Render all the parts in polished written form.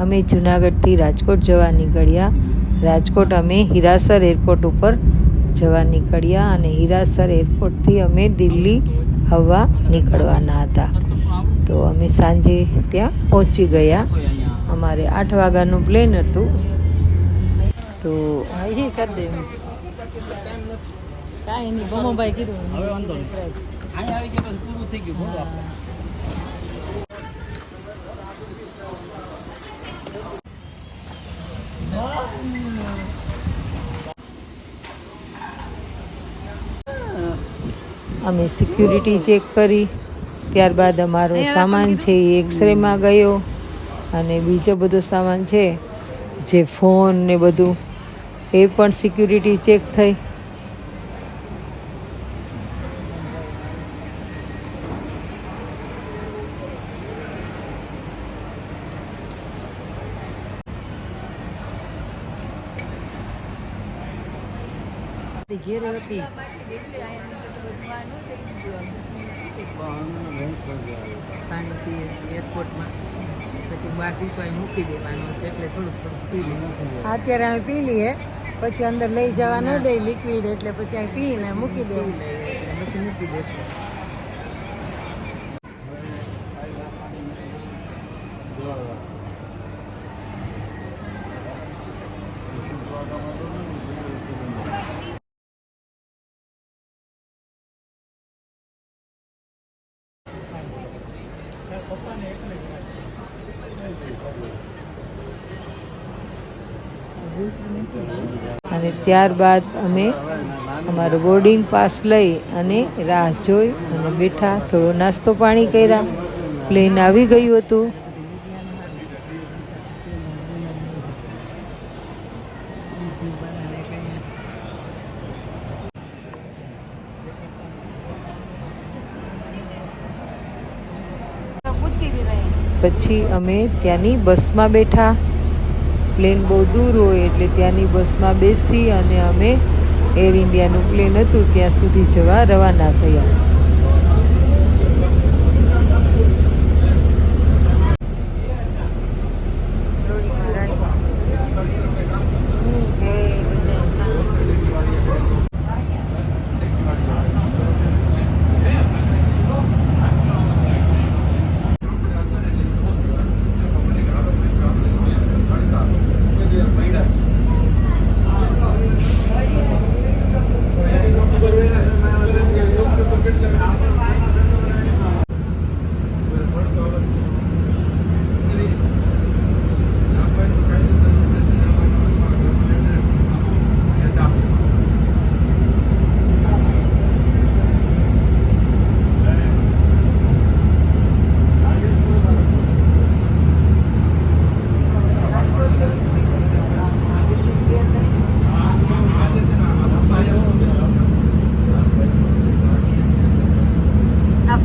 અમે જુનાગઢથી રાજકોટ જવા નીકળ્યા. રાજકોટ અમે હીરાસર એરપોર્ટ ઉપર જવા નીકળ્યા અને હીરાસર એરપોર્ટથી અમે દિલ્હી આવવા નીકળવાના હતા. તો અમે સાંજે ત્યાં પહોંચી ગયા. અમારે 8 વાગ્યાનું પ્લેન હતું. તો અહીં કરી દે કાંઈ નહીં ભમોભાઈ કીધું હવે વાંધો નહીં આવી ગયા પૂરું થઈ ગયું. બોલો આપણે અમે સિક્યુરિટી ચેક કરી. ત્યારબાદ અમારો સામાન છે એ એક્સરેમાં ગયો અને બીજો બધો સામાન છે જે ફોન ને બધું એ પણ સિક્યુરિટી ચેક થઈ. ઘેરે હતી પાણી પીએ છીએ એરપોર્ટમાં, પછી બહાર શીશવાઈ મૂકી દેવાનો છે એટલે થોડુંક પી લઈએ. અત્યારે અમે પી લઈએ, પછી અંદર લઈ જવા ન દે લિક્વિડ, એટલે પછી અહીં પીને મૂકી દે પછી મૂકી દેશે. અને ત્યારબાદ અમે અમારો બોર્ડિંગ પાસ લઈ અને રાહ જોઈ અને બેઠા. થોડો નાસ્તો પાણી કર્યા. પ્લેન આવી ગયું હતું. પછી અમે ત્યાંની બસમાં બેઠા. પ્લેન બહુ દૂર હોય એટલે ત્યાંની બસમાં બેસી અને અમે એર ઇન્ડિયાનું પ્લેન હતું ત્યાં સુધી જવા રવાના થયા.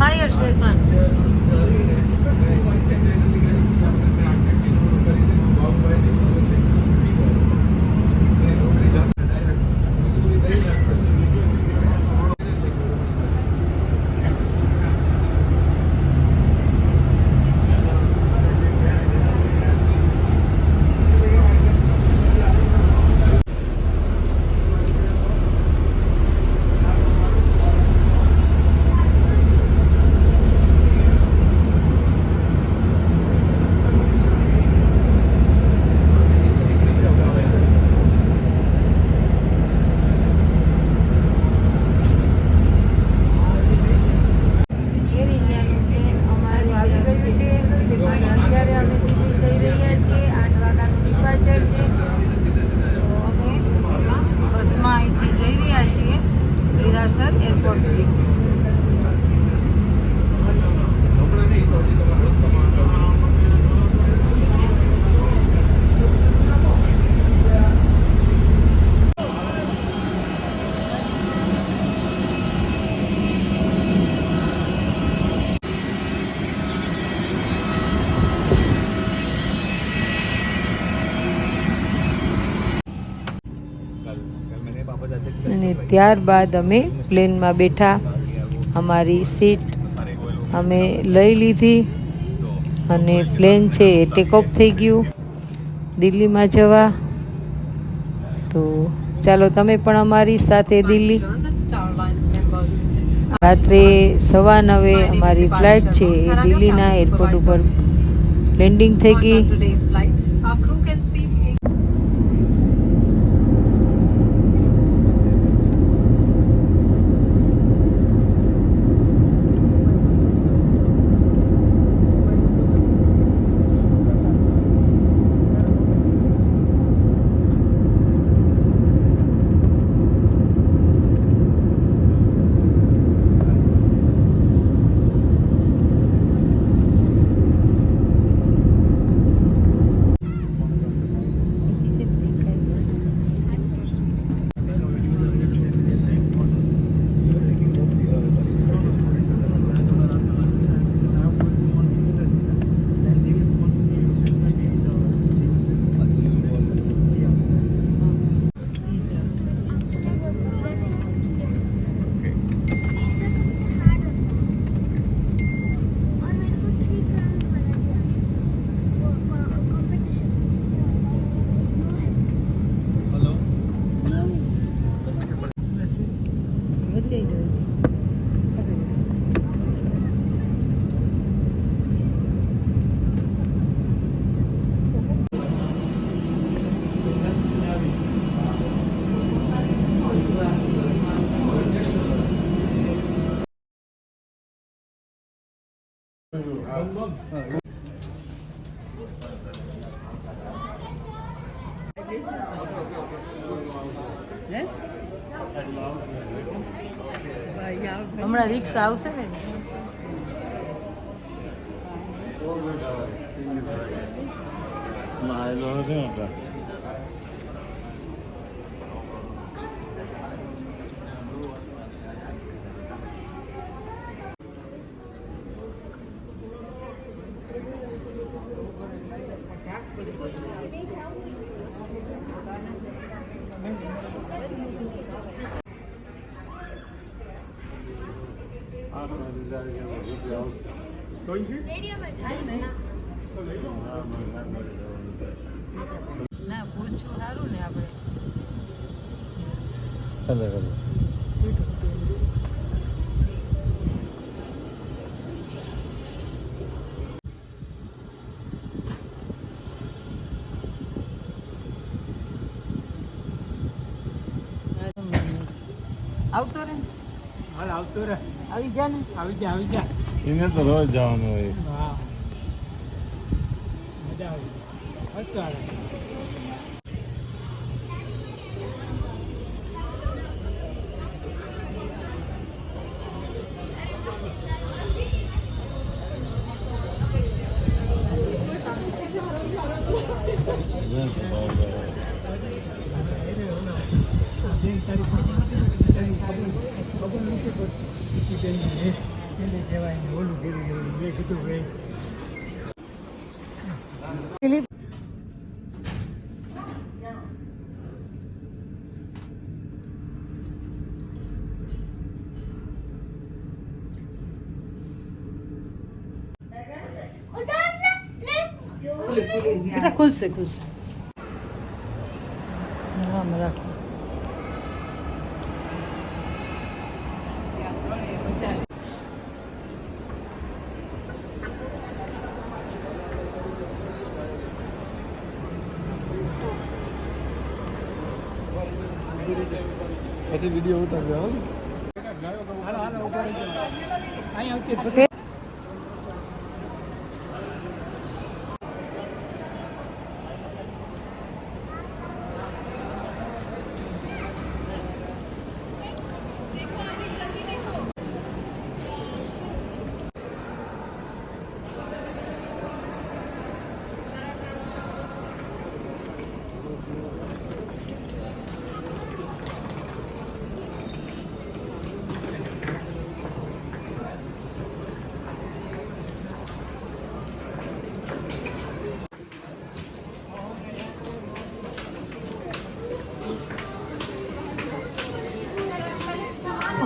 ફાયર સ્ટેશન હીરાસર એરપોર્ટથી. અને ત્યારબાદ અમે પ્લેનમાં બેઠા. અમારી સીટ અમે લઈ લીધી અને પ્લેન છે એ ટેક ઓફ થઈ ગયું. દિલ્હીમાં જવા. તો ચાલો તમે પણ અમારી સાથે દિલ્હી. રાત્રે 9:15 અમારી ફ્લાઇટ છે એ દિલ્હીના એરપોર્ટ ઉપર લેન્ડિંગ થઈ ગઈ. હમણાં રિક્ષા આવશે ને. ના પૂછવું સારું ને આપણે. આવતો રે હાલ આવતો રે આવી જા ને આવી જા એને તો રોજ જવાનું હોય. હા મજા આવી. બેટા ખુલશે હા રાખો. પછી વિડીયો ઉતારજો.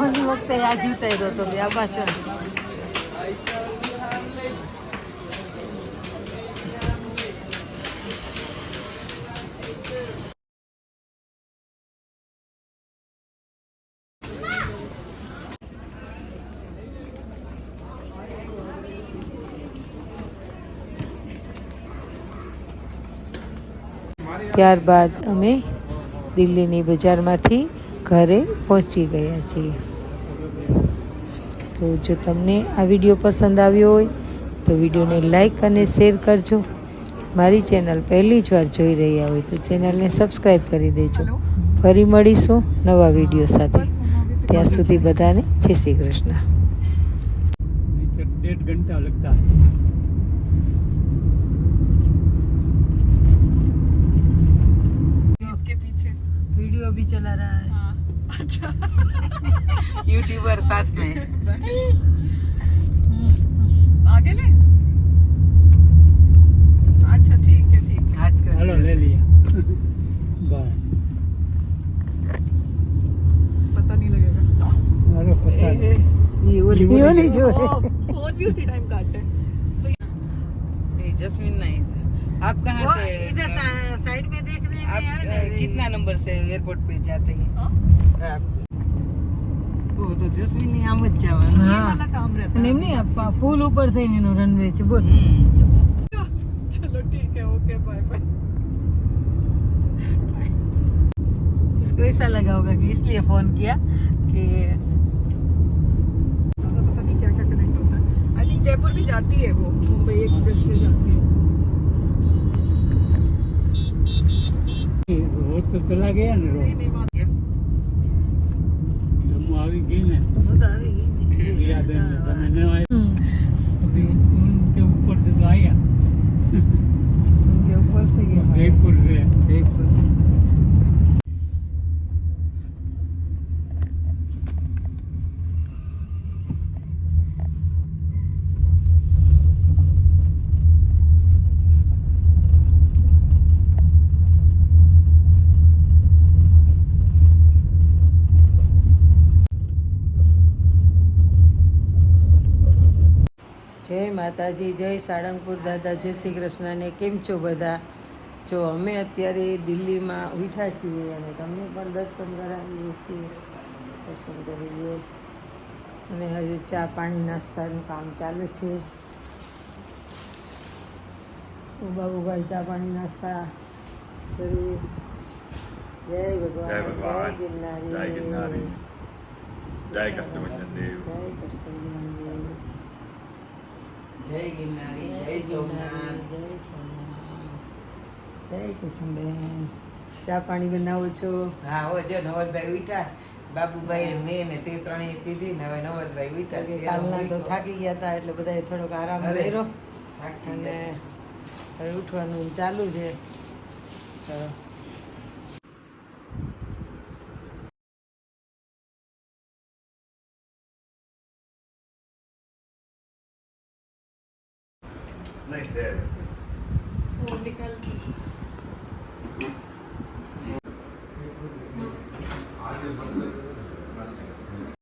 ઓલી વખતે આ જીવતા હતો બે આ પાછળ. ત્યારબાદ અમે દિલ્હીની બજારમાંથી ઘરે પહોંચી ગયા છીએ. તો જો તમને આ વિડીયો પસંદ આવ્યો હોય તો વિડીયોને લાઈક અને શેર કરજો. મારી ચેનલ પહેલી જ વાર જોઈ રહ્યા હોય તો ચેનલને સબસ્ક્રાઈબ કરી દેજો. ફરી મળીશું નવા વિડીયો સાથે. ત્યાં સુધી બધાને જય શ્રી કૃષ્ણ. 1.5 घंटा लगता है. के पीछे वीडियो अभी चला रहा है. हाँ अच्छा यूट्यूबर साथ में. आगे ले अच्छा ठीक है हाथ कर हेलो ले लिया. बाय. पता नहीं लगेगा अरे पता नहीं. ये वो नहीं जो है. फोन भी उसी टाइम काटे जस्मिन नहीं था. आप कहाँ से इधर साइड में देख रहे आप हैं. कितना नंबर से एयरपोर्ट पे जाते हैं हाँ? आप? वो तो जस्मिन नहीं આમ જ જવાનું. ये वाला काम रहता है नहीं फूल ऊपर थे इन्होंने रनवे से बोल. चलो ठीक है ओके बाय बाय इसको ऐसा लगा होगा कि इसलिए फोन किया कि पता नहीं क्या क्या कनेक्ट होता है. आई थिंक जयपुर भी जाती है वो मुंबई एक्सप्रेस से जाती है. वो तो चला गया ना. नहीं नहीं बात जम्मू આવી ગઈ ને. वो तो आवेगी नहीं. यादें में समय न आया. अभी उनके ऊपर से तो आया. उनके ऊपर से गया. जयपुर से. जयपुर. જય માતાજી, જય સાળંગપુર દાદા, જય શ્રી કૃષ્ણને. કેમ છો બધા? જો અમે અત્યારે દિલ્હીમાં ઉઠ્યા છીએ અને તમને પણ દર્શન કરાવીએ છીએ. દર્શન કરી લો. અને હજી ચા પાણી નાસ્તાનું કામ ચાલે છે. શું બાબુભાઈ, ચા પાણી નાસ્તા શરૂ? જય ભગવાન, જય ગિરનારી, જય ગિરનારી. જય કષ્ટભંજન દેવ. જય કષ્ટભંજન દેવ. જય ગિરનારી, જય સોમનાથ. જય સોમનાથ. જય કુસુમબેન. ચા પાણી બનાવો છો? હા હો જો નવલભાઈ ઉઠ્યા. બાબુભાઈ મેં ને તે ત્રણેય પીધી ને હવે નવલભાઈ કારણ કે ઉઠ્યા. કાલના તો થાકી ગયા હતા એટલે બધાએ થોડોક આરામ અરે. કર્યો થાકી અને ગયા. હવે ઉઠવાનું ચાલુ છે. તો નહીં, वो निकल